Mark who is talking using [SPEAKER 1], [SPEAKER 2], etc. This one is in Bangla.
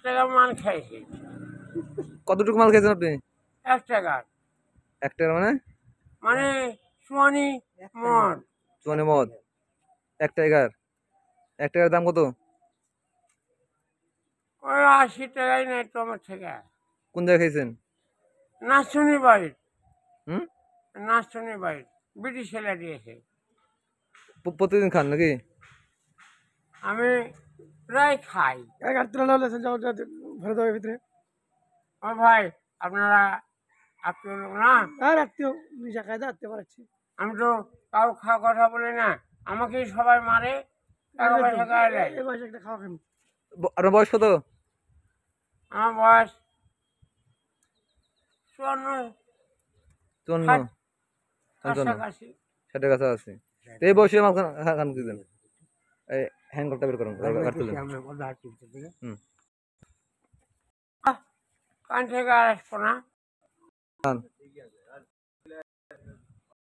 [SPEAKER 1] টাকা মাল খাইছি।
[SPEAKER 2] কতটুকু মাল খেয়েছেন আপনি?
[SPEAKER 1] 1 টাকা।
[SPEAKER 2] 1 টাকা মানে?
[SPEAKER 1] মানে চুয়ানি মদ।
[SPEAKER 2] চুয়ানি মদ 1 টাকার। 1 টাকার দাম কত?
[SPEAKER 1] ওই 80 টাকাই নেয় তো আমার থেকে।
[SPEAKER 2] কোন জায়গায় খেয়েছেন?
[SPEAKER 1] নাচুনি বাড়ির।
[SPEAKER 2] হুম?
[SPEAKER 1] নাচুনি বাড়ির। বিটি ছেলে দিয়েছে।
[SPEAKER 2] প্রতিদিন খান নাকি?
[SPEAKER 1] আমি প্রায় খাই।
[SPEAKER 3] ভিতরে
[SPEAKER 1] ও ভাই, আপনারা আত্মীয় লোক না?
[SPEAKER 3] আর আত্মীয় নিজা কায়দা আত্মীয় পারছি
[SPEAKER 1] আমি তো কাউ খাওয়া কথা বলি না। আমাকেই সবাই মারে, টাকা পয়সা গায়ে দেয়।
[SPEAKER 3] এই মাসে একটা খাওয়া খাবি।
[SPEAKER 2] আপনার বয়স কত?
[SPEAKER 1] আমার বয়স 54,
[SPEAKER 2] 54, 55,
[SPEAKER 1] কাছাকাছি।
[SPEAKER 2] 60-এর কাছাকাছি। তো এই বয়সে মাল খান কি দেন? এই হ্যান্ড কার্ডটা বের করুন, কার্ড তুলেন। হুম,
[SPEAKER 1] কান থেকে আর আসবো না।
[SPEAKER 2] খান।